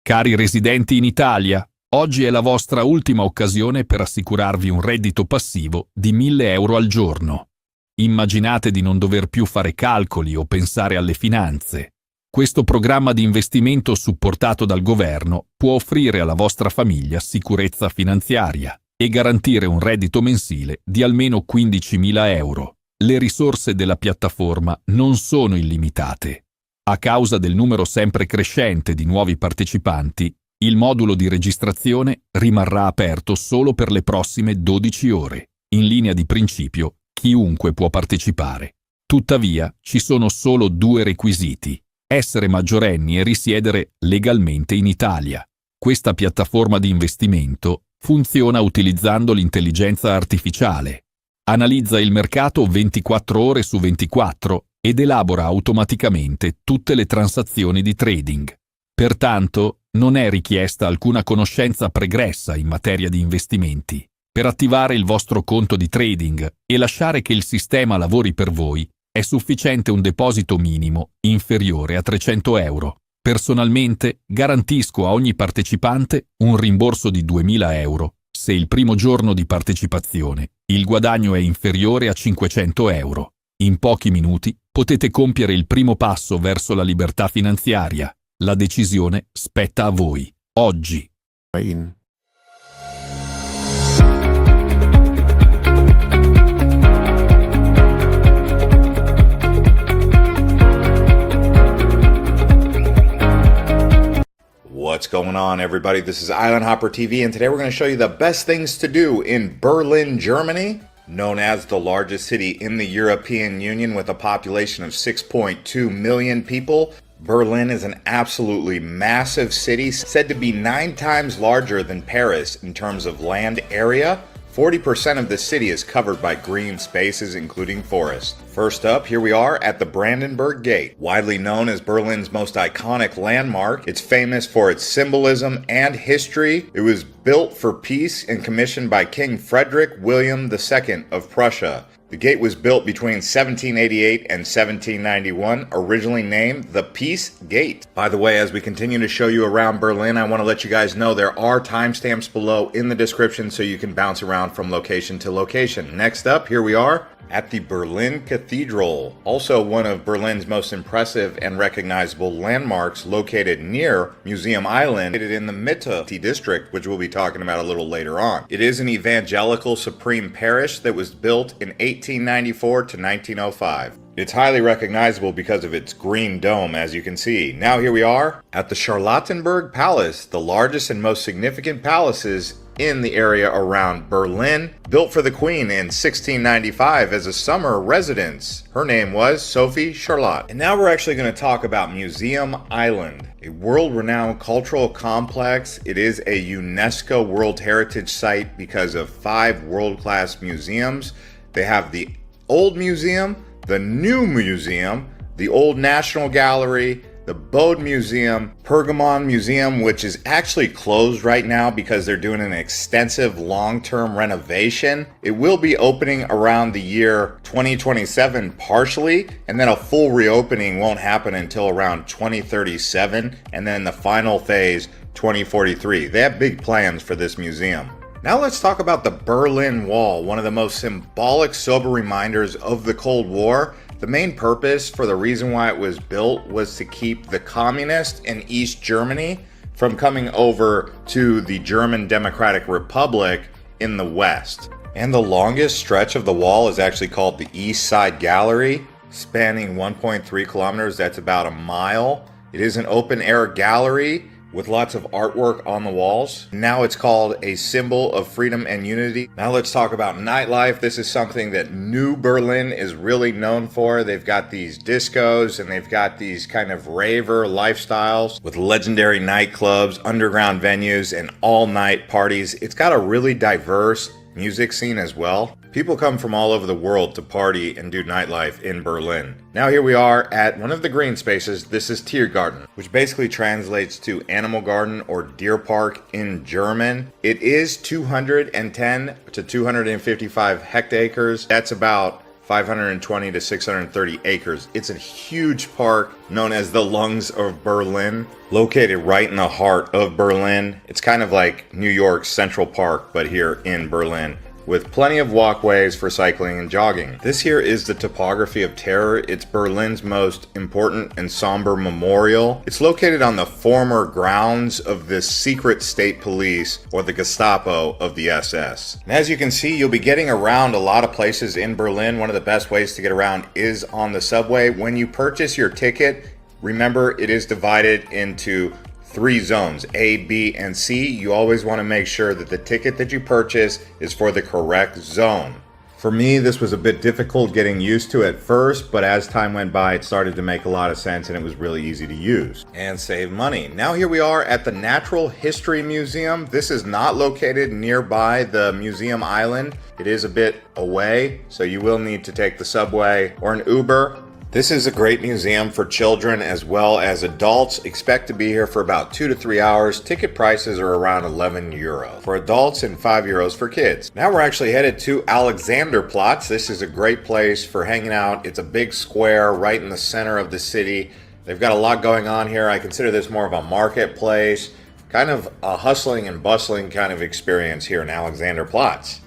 Cari residenti in Italia, oggi è la vostra ultima occasione per assicurarvi un reddito passivo di 1.000 euro al giorno. Immaginate di non dover più fare calcoli o pensare alle finanze. Questo programma di investimento supportato dal governo può offrire alla vostra famiglia sicurezza finanziaria e garantire un reddito mensile di almeno 15.000 euro. Le risorse della piattaforma non sono illimitate. A causa del numero sempre crescente di nuovi partecipanti, il modulo di registrazione rimarrà aperto solo per le prossime 12 ore. In linea di principio, chiunque può partecipare. Tuttavia, ci sono solo 2 requisiti: essere maggiorenni e risiedere legalmente in Italia. Questa piattaforma di investimento funziona utilizzando l'intelligenza artificiale. Analizza il mercato 24 ore su 24 ed elabora automaticamente tutte le transazioni di trading. Pertanto, non è richiesta alcuna conoscenza pregressa in materia di investimenti. Per attivare il vostro conto di trading e lasciare che il sistema lavori per voi, è sufficiente un deposito minimo inferiore a 300 euro. Personalmente, garantisco a ogni partecipante un rimborso di 2.000 euro se il primo giorno di partecipazione il guadagno è inferiore a 500 euro. In pochi minuti potete compiere il primo passo verso la libertà finanziaria. La decisione spetta a voi. Oggi. What's going on, everybody? This is Island Hopper TV, and today we're going to show you the best things to do in Berlin, Germany. Known as the largest city in the European Union with a population of 6.2 million people, Berlin is an absolutely massive city, said to be 9 times larger than Paris in terms of land area. 40% of the city is covered by green spaces, including forest. First up, here we are at the Brandenburg Gate. Widely known as Berlin's most iconic landmark, it's famous for its symbolism and history. It was built for peace and commissioned by King Frederick William II of Prussia. The gate was built between 1788 and 1791, originally named the Peace Gate. By the way, as we continue to show you around Berlin, I want to let you guys know there are timestamps below in the description so you can bounce around from location to location. Next up, here we are at the Berlin Cathedral, also one of Berlin's most impressive and recognizable landmarks, located near Museum Island, in the Mitte district, which we'll be talking about a little later on. It is an evangelical supreme parish that was built in 1894 to 1905. It's highly recognizable because of its green dome, as you can see. Now here we are at the Charlottenburg Palace, the largest and most significant palaces in the area around Berlin, built for the Queen in 1695 as a summer residence. Her name was Sophie Charlotte. And now we're actually going to talk about Museum Island, a world-renowned cultural complex. It is a UNESCO World Heritage Site because of 5 world-class museums. They have the Old Museum, the New Museum, the Old National Gallery, the Bode Museum, Pergamon Museum, which is actually closed right now because they're doing an extensive long-term renovation. It will be opening around the year 2027 partially, and then a full reopening won't happen until around 2037, and then the final phase, 2043. They have big plans for this museum. Now let's talk about the Berlin Wall, one of the most symbolic, sober reminders of the Cold War. The main purpose for the reason why it was built was to keep the communists in East Germany from coming over to the German Democratic Republic in the West. And the longest stretch of the wall is actually called the East Side Gallery, spanning 1.3 kilometers. That's about a mile. It is an open air gallery with lots of artwork on the walls. Now it's called a symbol of freedom and unity. Now let's talk about nightlife. This is something that New Berlin is really known for. They've got these discos and they've got these kind of raver lifestyles with legendary nightclubs, underground venues, and all-night parties. It's got a really diverse music scene as well. People come from all over the world to party and do nightlife in Berlin. Now here we are at one of the green spaces. This is Tiergarten, which basically translates to animal garden or deer park in German. It is 210 to 255 hectares. That's about 520 to 630 acres. It's a huge park known as the Lungs of Berlin, located right in the heart of Berlin. It's kind of like New York's Central Park, but here in Berlin, with plenty of walkways for cycling and jogging. This here is the topography of terror. It's Berlin's most important and somber memorial. It's located on the former grounds of the secret state police, or the Gestapo of the SS. And as you can see, you'll be getting around a lot of places in Berlin. One of the best ways to get around is on the subway. When you purchase your ticket, remember it is divided into 3 zones, A, B, and C. You always want to make sure that the ticket that you purchase is for the correct zone. For me, this was a bit difficult getting used to at first, but as time went by, it started to make a lot of sense and it was really easy to use and save money. Now here we are at the Natural History Museum. This is not located nearby the museum island. It is a bit away, so you will need to take the subway or an Uber. This is a great museum for children as well as adults. Expect to be here for about 2 to 3 hours. Ticket prices are around 11 euro for adults and 5 euros for kids. Now we're actually headed to Alexanderplatz. This is a great place for hanging out. It's a big square right in the center of the city. They've got a lot going on here. I consider this more of a marketplace, kind of a hustling and bustling kind of experience here in Alexanderplatz.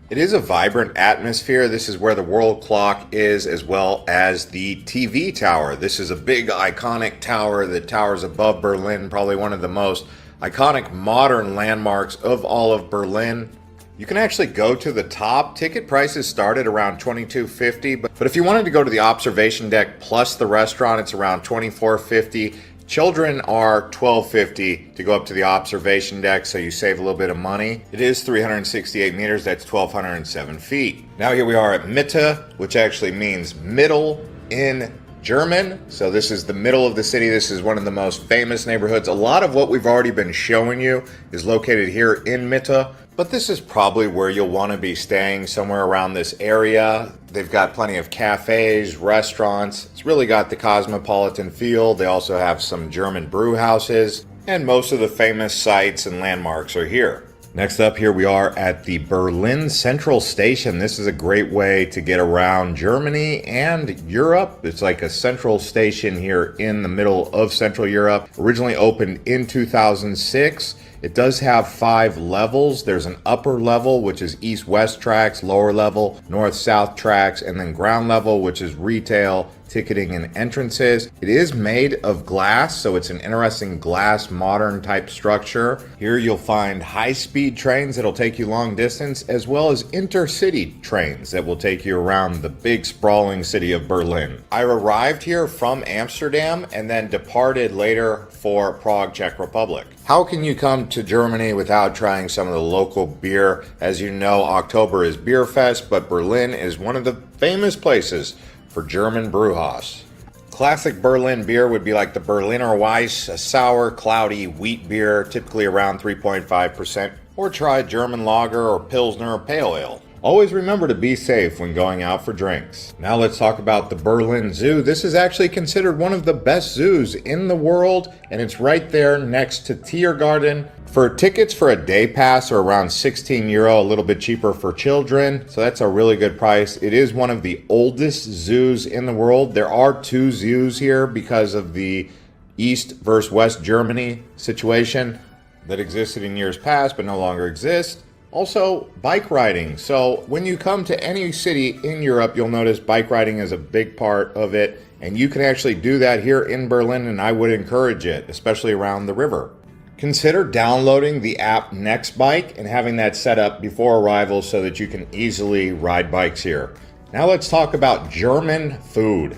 It is a vibrant atmosphere. This is where the world clock is, as well as the TV tower. This is a big iconic tower that towers above Berlin, probably one of the most iconic modern landmarks of all of Berlin. You can actually go to the top. Ticket prices start at around $22.50, but if you wanted to go to the observation deck plus the restaurant, it's around $24.50. Children are $12.50 to go up to the observation deck, so you save a little bit of money. It is 368 meters, that's 1,207 feet. Now here we are at Mitte, which actually means middle in German. So this is the middle of the city. This is one of the most famous neighborhoods. A lot of what we've already been showing you is located here in Mitte, but this is probably where you'll want to be staying, somewhere around this area. They've got plenty of cafes, restaurants. It's really got the cosmopolitan feel. They also have some German brew houses, and most of the famous sites and landmarks are here. Next up, here we are at the Berlin Central Station. This is a great way to get around Germany and Europe. It's like a central station here in the middle of Central Europe. Originally opened in 2006. It does have 5 levels. There's an upper level, which is east-west tracks, lower level, north-south tracks, and then ground level, which is retail, ticketing, and entrances. It is made of glass, so it's an interesting glass modern type structure. Here you'll find high-speed trains that'll take you long distance, as well as intercity trains that will take you around the big sprawling city of Berlin. I arrived here from Amsterdam and then departed later for Prague, Czech Republic. How can you come to Germany without trying some of the local beer? As you know, October is Beer Fest, but Berlin is one of the famous places for German Brewhaus. Classic Berlin beer would be like the Berliner Weiss, a sour, cloudy wheat beer, typically around 3.5%, or try German lager or Pilsner or Pale Ale. Always remember to be safe when going out for drinks. Now let's talk about the Berlin Zoo. This is actually considered one of the best zoos in the world, and it's right there next to Tiergarten. For tickets for a day pass are around 16 euro, a little bit cheaper for children, so that's a really good price. It is one of the oldest zoos in the world. There are 2 zoos here because of the East versus West Germany situation that existed in years past but no longer exists. Also, bike riding. So when you come to any city in Europe, you'll notice bike riding is a big part of it, and you can actually do that here in Berlin, and I would encourage it, especially around the river. Consider downloading the app Nextbike and having that set up before arrival so that you can easily ride bikes here. Now let's talk about German food.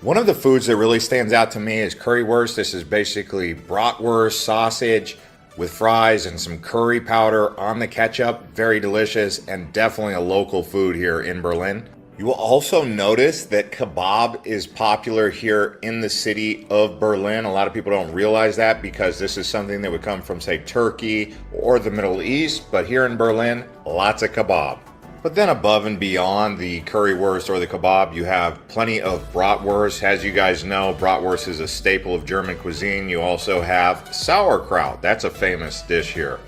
One of the foods that really stands out to me is currywurst. This is basically bratwurst, sausage, with fries and some curry powder on the ketchup. Very delicious and definitely a local food here in Berlin. You will also notice that kebab is popular here in the city of Berlin. A lot of people don't realize that because this is something that would come from, say, Turkey or the Middle East, but here in Berlin, lots of kebab. But then above and beyond the currywurst or the kebab, you have plenty of bratwurst. As you guys know, bratwurst is a staple of German cuisine. You also have sauerkraut. That's a famous dish here.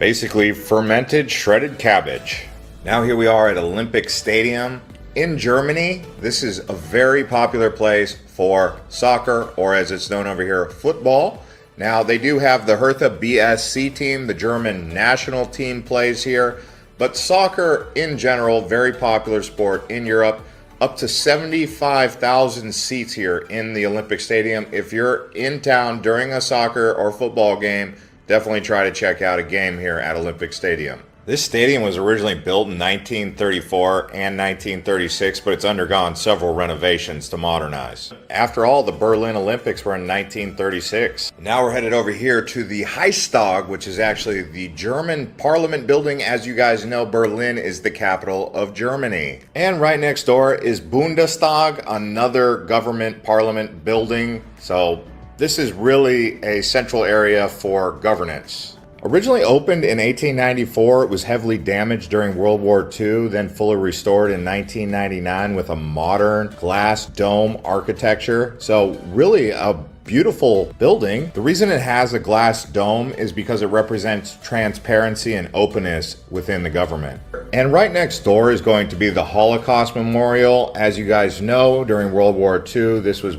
Basically, fermented shredded cabbage. Now here we are at Olympic Stadium. In Germany, this is a very popular place for soccer, or as it's known over here, football. Now, they do have the Hertha BSC team, the German national team plays here, but soccer in general, very popular sport in Europe. Up to 75,000 seats here in the Olympic Stadium. If you're in town during a soccer or football game, definitely try to check out a game here at Olympic Stadium. This stadium was originally built in 1934 and 1936, but it's undergone several renovations to modernize. After all, the Berlin Olympics were in 1936. Now we're headed over here to the Reichstag, which is actually the German Parliament building. As you guys know, Berlin is the capital of Germany. And right next door is Bundestag, another government parliament building. So this is really a central area for governance. Originally opened in 1894, it was heavily damaged during World War II, then fully restored in 1999 with a modern glass dome architecture. So really a beautiful building. The reason it has a glass dome is because it represents transparency and openness within the government. And right next door is going to be the Holocaust Memorial. As you guys know, during World War II, this was